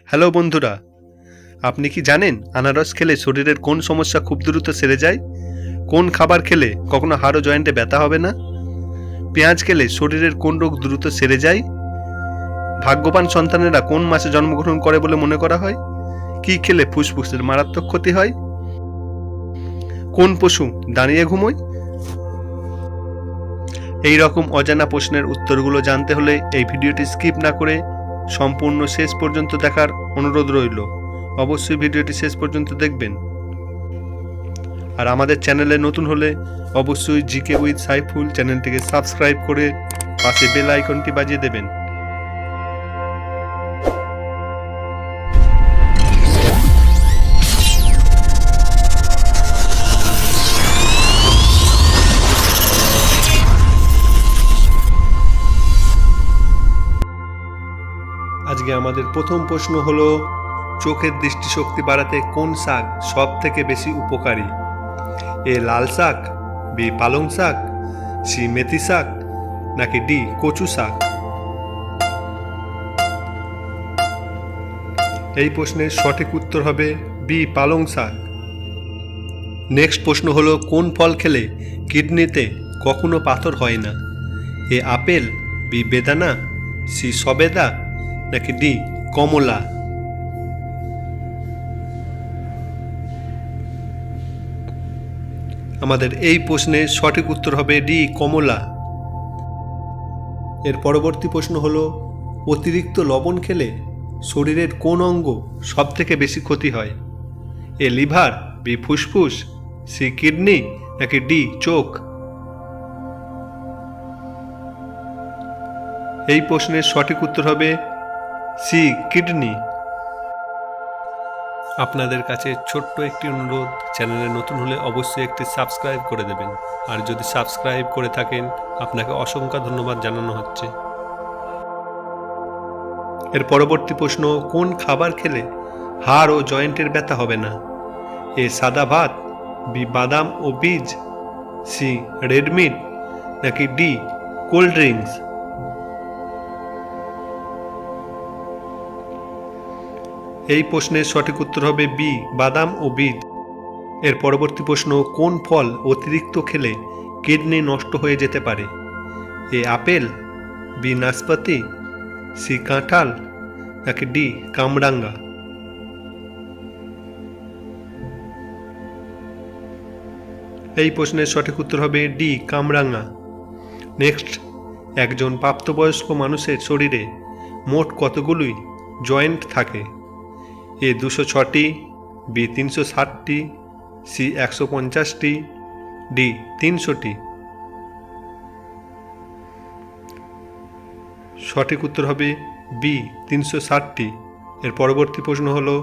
Hello বন্ধুরা, আপনি কি জানেন আনারস খেলে শরীরের কোন সমস্যা খুব দ্রুত সেরে যায়? কোন খাবার খেলে কখনো হাড় ও জয়েন্টে ব্যথা হবে না? পেঁয়াজ খেলে শরীরের কোন রোগ দ্রুত সেরে যায়? ভাগ্যবান সন্তানেরা কোন মাসে জন্মগ্রহণ করে বলে মনে করা হয়? কি খেলে ফুসফুসের মারাত্মক ক্ষতি হয়? কোন পশু দাঁড়িয়ে ঘুমোয়? এই রকম অজানা প্রশ্নের উত্তরগুলো জানতে হলে এই ভিডিওটি স্কিপ না করে সম্পূর্ণ শেষ পর্যন্ত দেখার অনুরোধ রইল। অবশ্যই ভিডিওটি শেষ পর্যন্ত দেখবেন। আর আমাদের চ্যানেলে নতুন হলে অবশ্যই জিকে উইথ সাইফুল চ্যানেলটিকে সাবস্ক্রাইব করে পাশে বেল আইকনটি বাজিয়ে দেবেন। আজকে আমাদের প্রথম প্রশ্ন হলো, চোখের দৃষ্টিশক্তি বাড়াতে কোন শাক সব থেকে বেশি উপকারী? এ লাল শাক, বি পালং শাক, সি মেথি শাক, নাকি ডি কচু শাক? এই প্রশ্নের সঠিক উত্তর হবে বি পালং শাক। নেক্সট প্রশ্ন হলো, কোন ফল খেলে কিডনিতে কখনো পাথর হয় না? এ আপেল, বি বেদানা, সি সবেদা, নাকি ডি কমলা? আমাদের এই প্রশ্নের সঠিক উত্তর হবে ডি কমলা। এর পরবর্তী প্রশ্ন হলো, অতিরিক্ত লবণ খেলে শরীরের কোন অঙ্গ সব থেকে বেশি ক্ষতি হয়? এ লিভার, বি ফুসফুস, সি কিডনি, নাকি ডি চোখ? এই প্রশ্নের সঠিক উত্তর হবে সি কিডনি। আপনাদের কাছে ছোট্ট একটি অনুরোধ, চ্যানেলে নতুন হলে অবশ্যই একটি সাবস্ক্রাইব করে দেবেন। আর যদি সাবস্ক্রাইব করে থাকেন আপনাকে অসংখ্য ধন্যবাদ জানানো হচ্ছে। এর পরবর্তী প্রশ্ন, কোন খাবার খেলে হাড় ও জয়েন্টের ব্যথা হবে না? এ সাদা ভাত, বি বাদাম ও বীজ, সি রেড মিট, নাকি ডি কোল্ড ড্রিঙ্কস? এই প্রশ্নের সঠিক উত্তর হবে বি বাদাম ও বীজ। এর পরবর্তী প্রশ্ন, কোন ফল অতিরিক্ত খেলে কিডনি নষ্ট হয়ে যেতে পারে? এ আপেল, বি নাশপাতি, সি কাঁঠাল, নাকি ডি কামরাঙ্গা? এই প্রশ্নের সঠিক উত্তর হবে ডি কামরাঙ্গা। নেক্সট, একজন প্রাপ্তবয়স্ক মানুষের শরীরে মোট কতগুলি জয়েন্ট থাকে? এ 206টি, বি 360টি, সি 150টি, ডি 300টি? সঠিক উত্তর হবে বি 360টি। এর পরবর্তী প্রশ্ন হলো,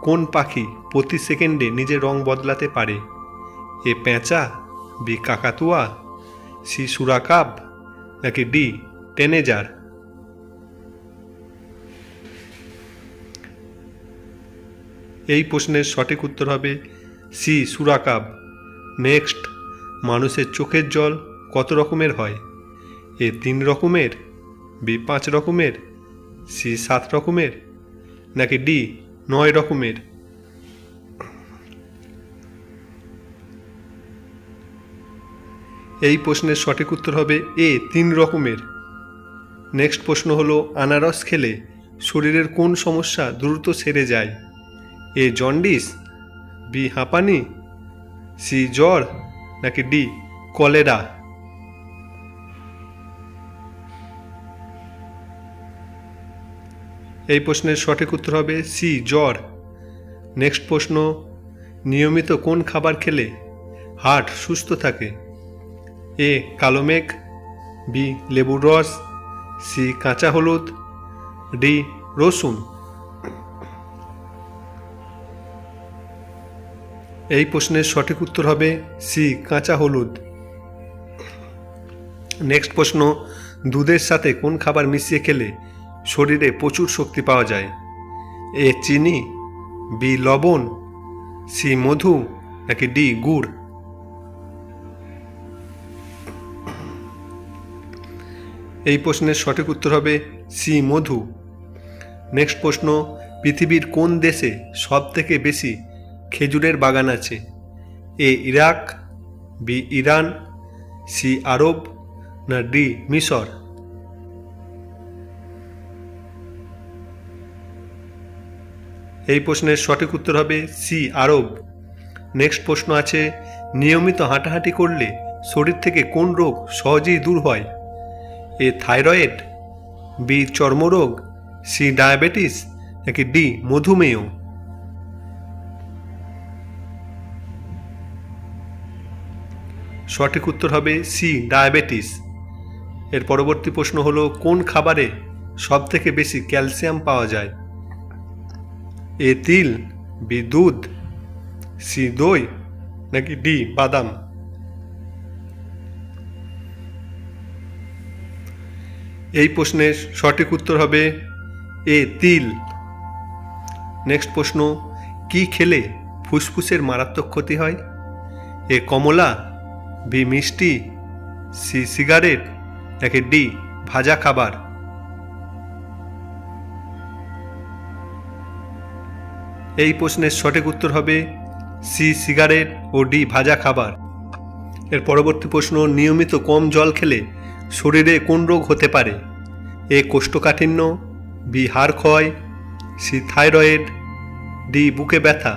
কোন পাখি প্রতি সেকেন্ডে নিজের রং বদলাতে পারে? এ পেঁচা, বি কাকাতুয়া, সি সুরাকাব, নাকি ডি টেনেজার? এই প্রশ্নের সঠিক উত্তর হবে সি সুরাকাব। নেক্সট, মানুষের চোখের জল কত রকমের হয়? এ 3 রকমের, বি 5 রকমের, সি 7 রকমের, নাকি ডি 9 রকমের? এই প্রশ্নের সঠিক উত্তর হবে এ 3 রকমের। নেক্সট প্রশ্ন হলো, আনারস খেলে শরীরের কোন সমস্যা দ্রুত সেরে যায়? এ জন্ডিস, বি হাঁপানি, সি জ্বর, নাকি ডি কলেরা? এই প্রশ্নের সঠিক উত্তর হবে সি জ্বর। নেক্সট প্রশ্ন, নিয়মিত কোন খাবার খেলে হার্ট সুস্থ থাকে? এ কালো মেঘ, বি লেবুর রস, সি কাঁচা হলুদ, ডি রসুন? এই প্রশ্নের সঠিক উত্তর হবে সি কাঁচা হলুদ। নেক্সট প্রশ্ন, দুধের সাথে কোন খাবার মিশিয়ে খেলে শরীরে প্রচুর শক্তি পাওয়া যায়? এ চিনি, বি লবণ, সি মধু, নাকি ডি গুড়? এই প্রশ্নের সঠিক উত্তর হবে সি মধু। নেক্সট প্রশ্ন, পৃথিবীর কোন দেশে সব থেকে বেশি খেজুরের বাগান আছে? এ ইরাক, বি ইরান, সি আরব, না ডি মিশর? এই প্রশ্নের সঠিক উত্তর হবে সি আরব। নেক্সট প্রশ্ন আছে, নিয়মিত হাঁটাহাঁটি করলে শরীর থেকে কোন রোগ সহজেই দূর হয়? এ থাইরয়েড, বি চর্মরোগ, সি ডায়াবেটিস, নাকি ডি মধুমেহ? সঠিক উত্তর হবে সি ডায়াবেটিস। এর পরবর্তী প্রশ্ন হলো, কোন খাবারে সব থেকে বেশি ক্যালসিয়াম পাওয়া যায়? এ তিল, বি দুধ, সি দই, নাকি ডি বাদাম? এই প্রশ্নের সঠিক উত্তর হবে এ তিল। নেক্সট প্রশ্ন, কি খেলে ফুসফুসের মারাত্মক ক্ষতি হয়? এ কমলা, বি মিষ্টি, সি সিগারেট, নাকি ডি ভাজা খাবার? এই প্রশ্নের সঠিক উত্তর হবে সি সিগারেট ও ডি ভাজা খাবার। এর পরবর্তী প্রশ্ন, নিয়মিত কম জল খেলে শরীরে কোন রোগ হতে পারে? এ কোষ্ঠকাঠিন্য, বি হাড় ক্ষয়, সি থাইরয়েড, ডি বুকে ব্যথা?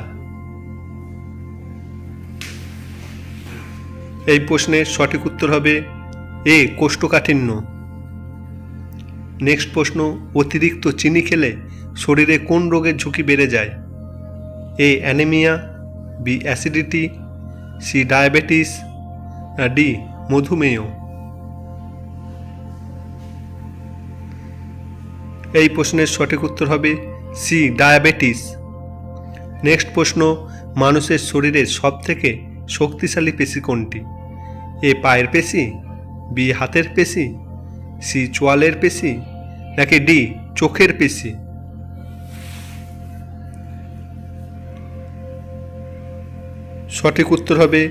এই প্রশ্নের সঠিক উত্তর হবে এ কোষ্ঠকাঠিন্য। নেক্সট প্রশ্ন, অতিরিক্ত চিনি খেলে শরীরে কোন রোগের ঝুঁকি বেড়ে যায়? A anaemia, B acidity, C diabetes, না ডি মধুমেহ? এই প্রশ্নের সঠিক উত্তর হবে সি ডায়াবেটিস। নেক্সট প্রশ্ন, মানুষের শরীরের সবথেকে শক্তিশালী পেশি কোনটি? এ পায়ের পেশি, বি হাতের পেশি, সি চোয়ালের পেশি, নাকি ডি চোখের পেশি? সঠিক উত্তর হবে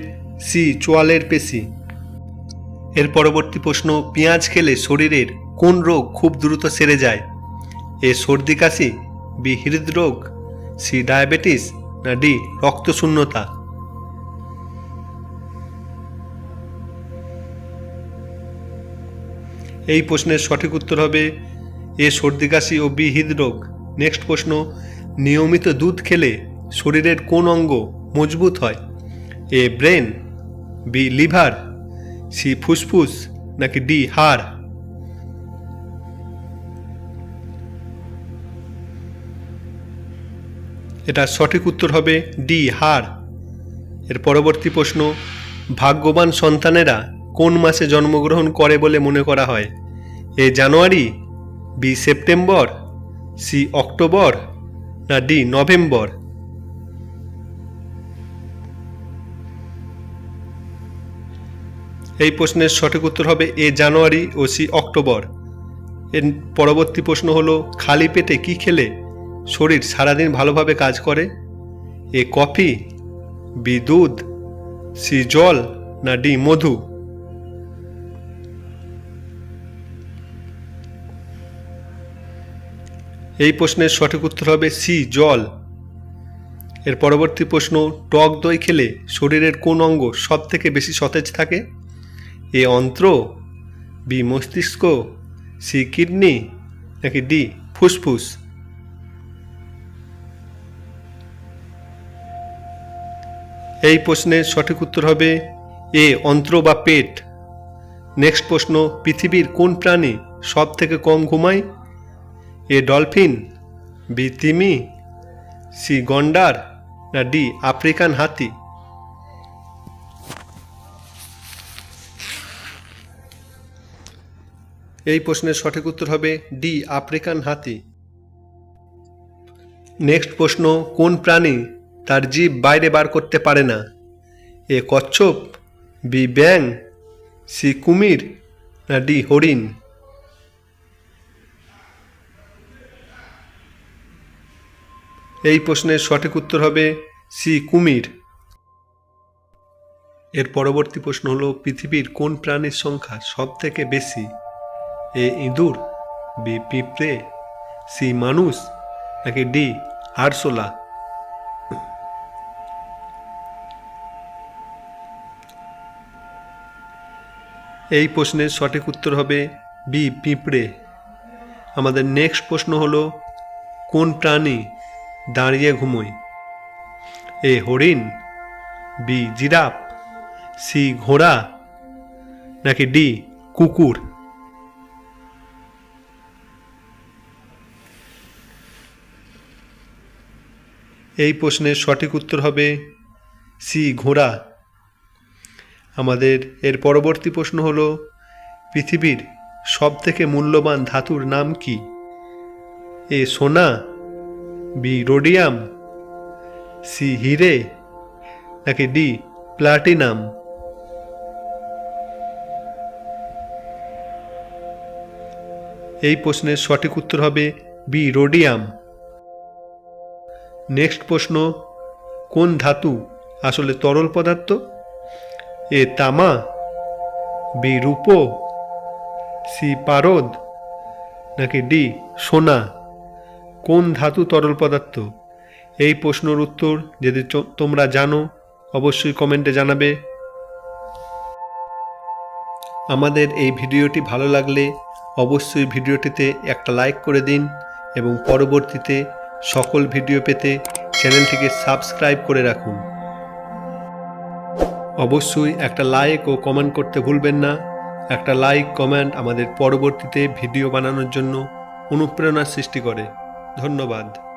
সি চোয়ালের পেশি। এর পরবর্তী প্রশ্ন, পেঁয়াজ খেলে শরীরের কোন রোগ খুব দ্রুত সেরে যায়? এ সর্দি কাশি, বি হৃদরোগ, সি ডায়াবেটিস, না ডি রক্তশূন্যতা? এই প্রশ্নের সঠিক উত্তর হবে এ সর্দি কাশি ও বি হৃদরোগ। নেক্সট প্রশ্ন, নিয়মিত দুধ খেলে শরীরের কোন অঙ্গ মজবুত হয়? এ ব্রেন, বি লিভার, সি ফুসফুস, নাকি ডি হাড়? এটা সঠিক উত্তর হবে ডি হাড়। এর পরবর্তী প্রশ্ন, ভাগ্যবান সন্তানেরা কোন মাসে জন্মগ্রহণ করে বলে মনে করা হয়? এ জানুয়ারি, বি সেপ্টেম্বর, সি অক্টোবর, না ডি নভেম্বর? এই প্রশ্নের সঠিক উত্তর হবে এ জানুয়ারি ও সি অক্টোবর। এর পরবর্তী প্রশ্ন হলো, খালি পেটে কি খেলে শরীর সারাদিন ভালোভাবে কাজ করে? এ কফি, বি দুধ, সি জল, না ডি মধু? এই প্রশ্নের সঠিক উত্তর হবে সি জল। এর পরবর্তী প্রশ্ন, টক দই খেলে শরীরের কোন অঙ্গ সব থেকে বেশি সতেজ থাকে? এ অন্ত্র, বি মস্তিষ্ক, সি কিডনি, নাকি ডি ফুসফুস? এই প্রশ্নের সঠিক উত্তর হবে এ অন্ত্র বা পেট। নেক্সট প্রশ্ন, পৃথিবীর কোন প্রাণী সব থেকে কম ঘুমায়? এ ডলফিন, বি তিমি, সি গন্ডার, না ডি আফ্রিকান হাতি? এই প্রশ্নের সঠিক উত্তর হবে ডি আফ্রিকান হাতি। নেক্সট প্রশ্ন, কোন প্রাণী তার জিভ বাইরে বার করতে পারে না? এ কচ্ছপ, বি ব্যাং, সি কুমির, না ডি হরিণ? এই প্রশ্নের সঠিক উত্তর হবে সি কুমির। এর পরবর্তী প্রশ্ন হলো, পৃথিবীর কোন প্রাণীর সংখ্যা সব থেকে বেশি? এ ইঁদুর, বি পিঁপড়ে, সি মানুষ, নাকি ডি আরশোলা? এই প্রশ্নের সঠিক উত্তর হবে বি পিঁপড়ে। আমাদের নেক্সট প্রশ্ন হলো, কোন প্রাণী দাঁড়িয়ে ঘুমোয়? এ হরিণ, বি জিরাফ, সি ঘোড়া, নাকি ডি কুকুর? এই প্রশ্নের সঠিক উত্তর হবে সি ঘোড়া। আমাদের এর পরবর্তী প্রশ্ন হলো, পৃথিবীর সবথেকে মূল্যবান ধাতুর নাম কি? এ সোনা, বি রোডিয়াম, সি হিরে, নাকি ডি প্লাটিনাম? এই প্রশ্নের সঠিক উত্তর হবে বি রোডিয়াম। নেক্সট প্রশ্ন, কোন ধাতু আসলে তরল পদার্থ? এ তামা, বি রূপো, সি পারদ, নাকি ডি সোনা? কোন ধাতু তরল পদার্থ? এই প্রশ্নের উত্তর যদি তোমরা জানো অবশ্যই কমেন্টে জানাবে। আমাদের এই ভিডিওটি ভালো লাগলে অবশ্যই ভিডিওটিতে একটা লাইক করে দিন এবং পরবর্তীতে সকল ভিডিও পেতে চ্যানেলটিকে সাবস্ক্রাইব করে রাখুন। অবশ্যই একটা লাইক ও কমেন্ট করতে ভুলবেন না। একটা লাইক কমেন্ট আমাদের পরবর্তীতে ভিডিও বানানোর জন্য অনুপ্রেরণার সৃষ্টি করে। ধন্যবাদ।